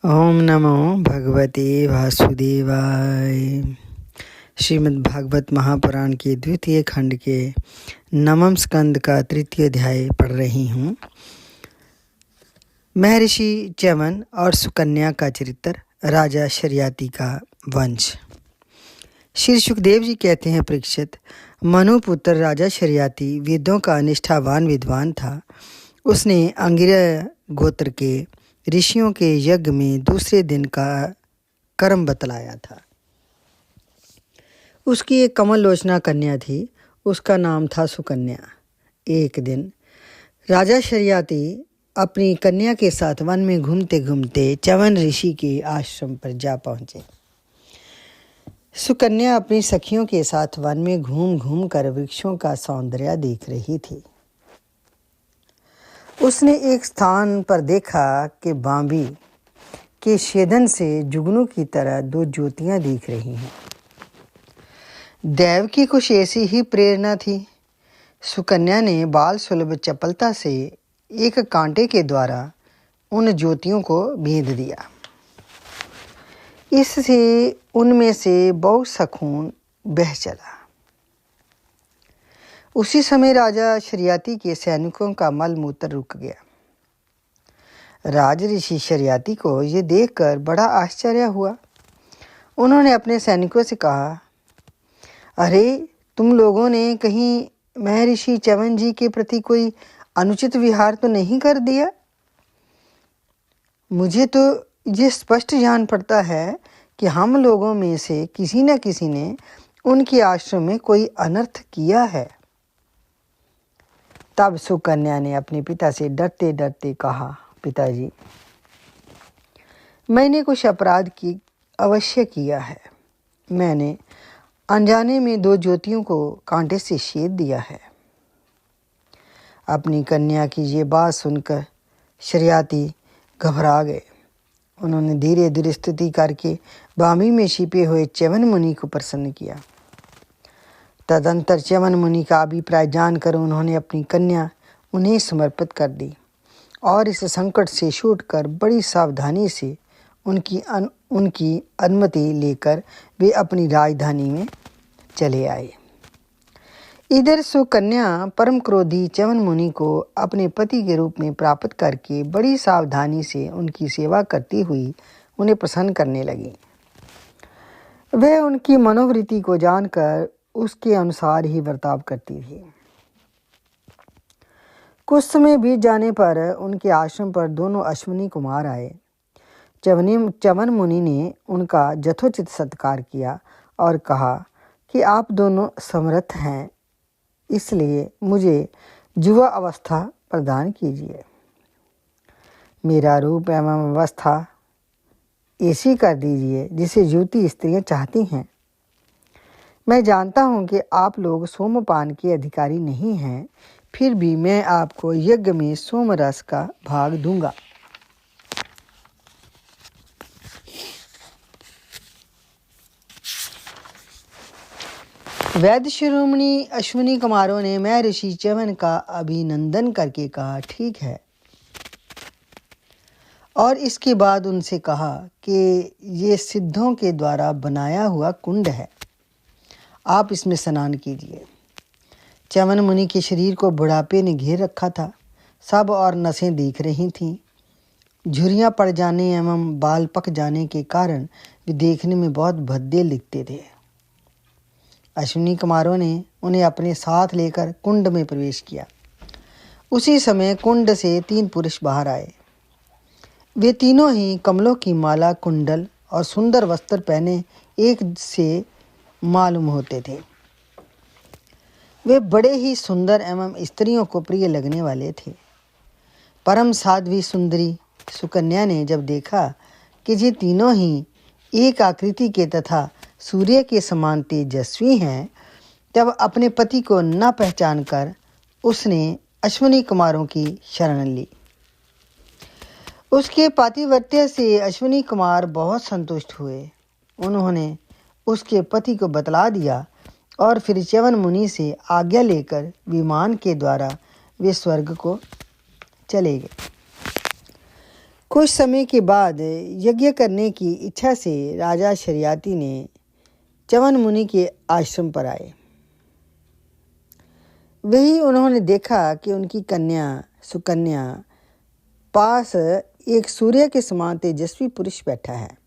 ओम नमो भगवते वासुदेवाय। श्रीमद् भागवत महापुराण के द्वितीय खंड के नवम स्कंद का तृतीय अध्याय पढ़ रही हूँ। महर्षि च्यवन और सुकन्या का चरित्र, राजा शर्याति का वंश। श्री सुखदेव जी कहते हैं, परीक्षित, मनुपुत्र राजा शर्याति वेदों का निष्ठावान विद्वान था। उसने अंगिरा गोत्र के ऋषियों के यज्ञ में दूसरे दिन का कर्म बतलाया था। उसकी एक कमल लोचना कन्या थी, उसका नाम था सुकन्या। एक दिन राजा शर्याति अपनी कन्या के साथ वन में घूमते घूमते च्यवन ऋषि के आश्रम पर जा पहुँचे। सुकन्या अपनी सखियों के साथ वन में घूम घूम कर वृक्षों का सौंदर्य देख रही थी। उसने एक स्थान पर देखा कि बांबी के छेदन से जुगनू की तरह दो ज्योतियां दिख रही हैं। दैव की कुछ ऐसी ही प्रेरणा थी। सुकन्या ने बाल सुलभ चपलता से एक कांटे के द्वारा उन ज्योतियों को भेद दिया। इससे उनमें से बहुत सा खून बह चला। उसी समय राजा शर्याति के सैनिकों का मल मूत्र रुक गया। राज ऋषि शर्याति को ये देखकर बड़ा आश्चर्य हुआ। उन्होंने अपने सैनिकों से कहा, अरे, तुम लोगों ने कहीं महर्षि च्यवन जी के प्रति कोई अनुचित विहार तो नहीं कर दिया? मुझे तो ये स्पष्ट जान पड़ता है कि हम लोगों में से किसी न किसी ने उनके आश्रम में कोई अनर्थ किया है। तब सुकन्या ने अपने पिता से डरते डरते कहा, पिताजी, मैंने कुछ अपराध की अवश्य किया है। मैंने अनजाने में दो ज्योतियों को कांटे से छेद दिया है। अपनी कन्या की ये बात सुनकर शर्याति घबरा गए। उन्होंने धीरे धीरे स्तुति करके बांबी में छिपे हुए च्यवन मुनि को प्रसन्न किया। तदंतर च्यवन मुनि का अभिप्राय जानकर उन्होंने अपनी कन्या उन्हें समर्पित कर दी और इस संकट से छूटकर बड़ी सावधानी से उनकी अनुमति लेकर वे अपनी राजधानी में चले आए। इधर सुकन्या परम क्रोधी च्यवन मुनि को अपने पति के रूप में प्राप्त करके बड़ी सावधानी से उनकी सेवा करती हुई उन्हें प्रसन्न करने लगी। वह उनकी मनोवृत्ति को जानकर उसके अनुसार ही बर्ताव करती थी। कुछ समय बीत जाने पर उनके आश्रम पर दोनों अश्विनी कुमार आए। च्यवन मुनि ने उनका यथोचित सत्कार किया और कहा कि आप दोनों समर्थ हैं, इसलिए मुझे युवा अवस्था प्रदान कीजिए। मेरा रूप एवं अवस्था ऐसी कर दीजिए जिसे युवती स्त्रियां चाहती हैं। मैं जानता हूँ कि आप लोग सोमपान के अधिकारी नहीं हैं, फिर भी मैं आपको यज्ञ में सोम रस का भाग दूंगा। वैद्य शिरोमणि अश्विनी कुमारों ने महर्षि च्यवन का अभिनंदन करके कहा, ठीक है, और इसके बाद उनसे कहा कि ये सिद्धों के द्वारा बनाया हुआ कुंड है, आप इसमें स्नान कीजिए। च्यवन मुनि के शरीर को बुढ़ापे ने घेर रखा था। सब और नसें दिख रही थीं। झुर्रियाँ पड़ जाने एवं बाल पक जाने के कारण वे देखने में बहुत भद्दे दिखते थे। अश्विनी कुमारों ने उन्हें अपने साथ लेकर कुंड में प्रवेश किया। उसी समय कुंड से 3 पुरुष बाहर आए। वे तीनों ही कमलों की माला, कुंडल और सुंदर वस्त्र पहने एक से मालूम होते थे। वे बड़े ही सुंदर एवं स्त्रियों को प्रिय लगने वाले थे। परम साध्वी सुंदरी सुकन्या ने जब देखा कि ये तीनों ही एक आकृति के तथा सूर्य के समान तेजस्वी हैं, तब अपने पति को न पहचान कर उसने अश्विनी कुमारों की शरण ली। उसके पातिव्रत्य से अश्विनी कुमार बहुत संतुष्ट हुए। उन्होंने उसके पति को बतला दिया और फिर च्यवन मुनि से आज्ञा लेकर विमान के द्वारा वे स्वर्ग को चले गए। कुछ समय के बाद यज्ञ करने की इच्छा से राजा शरियाती ने च्यवन मुनि के आश्रम पर आए। वही उन्होंने देखा कि उनकी कन्या सुकन्या पास एक सूर्य के समान तेजस्वी पुरुष बैठा है।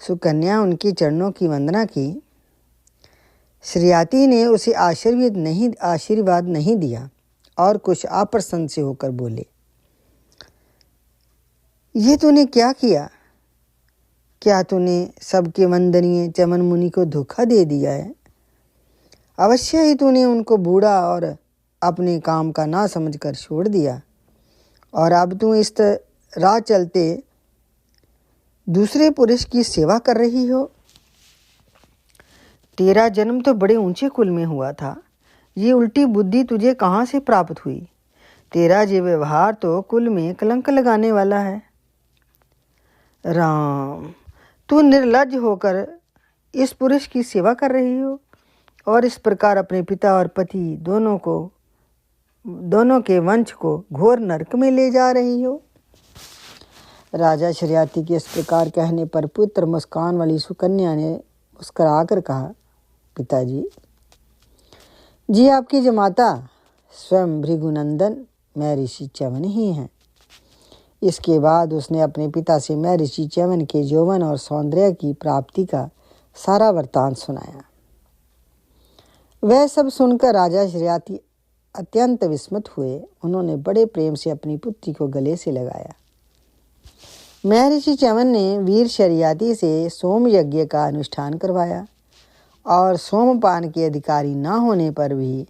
सुकन्या उनके चरणों की वंदना की। शरियाती ने उसे आशीर्वाद नहीं दिया और कुछ अप्रसन्न से होकर बोले, ये तूने क्या किया? क्या तूने सबके वंदनीय च्यवन मुनि को धोखा दे दिया है? अवश्य ही तूने उनको बूढ़ा और अपने काम का ना समझकर छोड़ दिया और अब तू इस राह चलते दूसरे पुरुष की सेवा कर रही हो। तेरा जन्म तो बड़े ऊंचे कुल में हुआ था, ये उल्टी बुद्धि तुझे कहाँ से प्राप्त हुई? तेरा ये व्यवहार तो कुल में कलंक लगाने वाला है। राम, तू निर्लज्ज होकर इस पुरुष की सेवा कर रही हो और इस प्रकार अपने पिता और पति दोनों के वंश को घोर नरक में ले जा रही हो। राजा शरियाती के इस प्रकार कहने पर पुत्र मुस्कान वाली सुकन्या ने मुस्कुरा कर कहा, पिताजी जी आपकी जमाता स्वयं भृगुनंदन मैं ऋषि च्यवन ही हैं। इसके बाद उसने अपने पिता से मैं ऋषि च्यवन के यौवन और सौंदर्य की प्राप्ति का सारा वृत्तांत सुनाया। वह सब सुनकर राजा शरियाती अत्यंत विस्मित हुए। उन्होंने बड़े प्रेम से अपनी पुत्री को गले से लगाया। महर्षि च्यवन ने वीर शरियाती से सोम यज्ञ का अनुष्ठान करवाया और सोमपान के अधिकारी न होने पर भी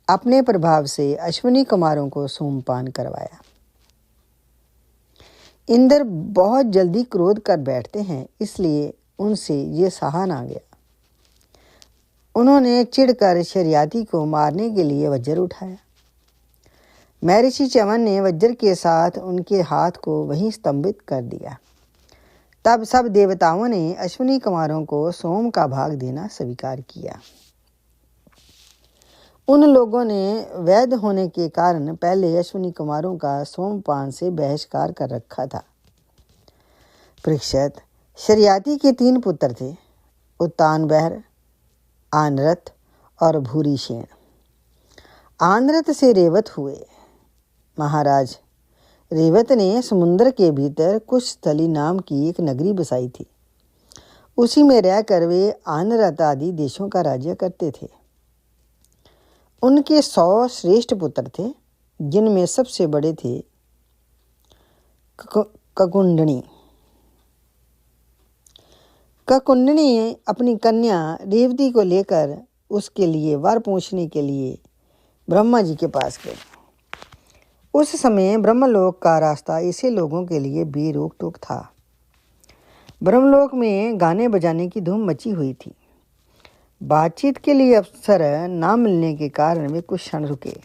अपने प्रभाव से अश्विनी कुमारों को सोमपान करवाया। इंद्र बहुत जल्दी क्रोध कर बैठते हैं, इसलिए उनसे ये सहा ना गया। उन्होंने चिढ़कर शरियाती को मारने के लिए वज्र उठाया। महर्षि च्यवन ने वज्र के साथ उनके हाथ को वहीं स्तंभित कर दिया। तब सब देवताओं ने अश्विनी कुमारों को सोम का भाग देना स्वीकार किया। उन लोगों ने वैध होने के कारण पहले अश्विनी कुमारों का सोमपान से बहिष्कार कर रखा था। परीक्षित, शरियाती के 3 पुत्र थे, उत्तानबहर, आनरथ और भूरिसेन। आनरथ से रेवत हुए। महाराज रेवत ने समुद्र के भीतर कुशस्थली नाम की एक नगरी बसाई थी। उसी में रहकर वे आनरथ आदि देशों का राज्य करते थे। उनके 100 श्रेष्ठ पुत्र थे, जिनमें सबसे बड़े थे ककुंडनी। ककुंडनी अपनी कन्या रेवती को लेकर उसके लिए वर पूछने के लिए ब्रह्मा जी के पास गए। उस समय ब्रह्मलोक का रास्ता ऐसे लोगों के लिए बेरोक टोक था। ब्रह्मलोक में गाने बजाने की धूम मची हुई थी। बातचीत के लिए अवसर न मिलने के कारण वे कुछ क्षण रुके।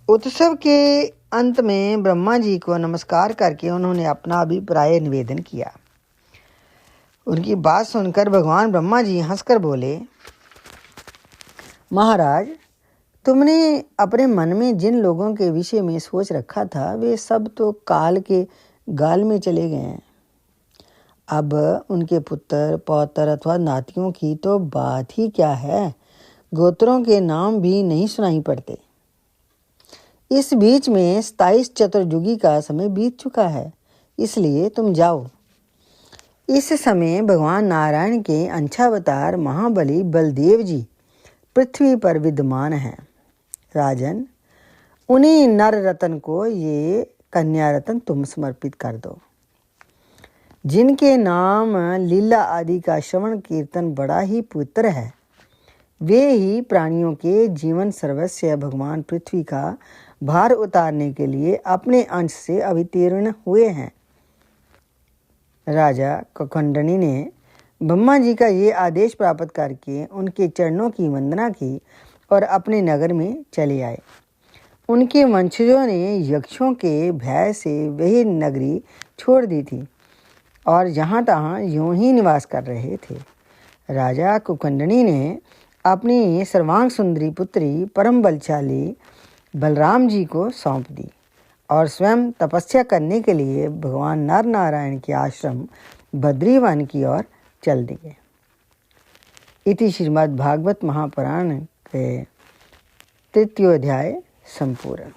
उत्सव के अंत में ब्रह्मा जी को नमस्कार करके उन्होंने अपना अभिप्राय निवेदन किया। उनकी बात सुनकर भगवान ब्रह्मा जी हंसकर बोले, महाराज, तुमने अपने मन में जिन लोगों के विषय में सोच रखा था वे सब तो काल के गाल में चले गए हैं। अब उनके पुत्र पौत्र अथवा नातियों की तो बात ही क्या है, गोत्रों के नाम भी नहीं सुनाई पड़ते। इस बीच में 27 चतुर्युगी का समय बीत चुका है, इसलिए तुम जाओ। इस समय भगवान नारायण के अंशावतार महाबली बलदेव जी पृथ्वी पर विद्यमान हैं। राजन, उन्हीं नर रतन को ये कन्या रतन तुम समर्पित कर दो, जिनके नाम लीला आदि का श्रवण कीर्तन बड़ा ही पवित्र है। वे ही प्राणियों के जीवन सर्वस्व भगवान पृथ्वी का भार उतारने के लिए अपने अंश से अवतीर्ण हुए हैं। राजा ककुंडनी ने ब्रह्मा जी का ये आदेश प्राप्त करके उनके चरणों की वंदना की और अपने नगर में चले आए। उनके वंशजों ने यक्षों के भय से वही नगरी छोड़ दी थी और जहाँ तहाँ यूं ही निवास कर रहे थे। राजा कुकुंडनी ने अपनी सर्वांग सुंदरी पुत्री परम बलशाली बलराम जी को सौंप दी और स्वयं तपस्या करने के लिए भगवान नर नारायण के आश्रम बद्रीवन की ओर चल दिए। इति श्रीमद् भागवत महापुराण के 3 अध्याय संपूर्ण।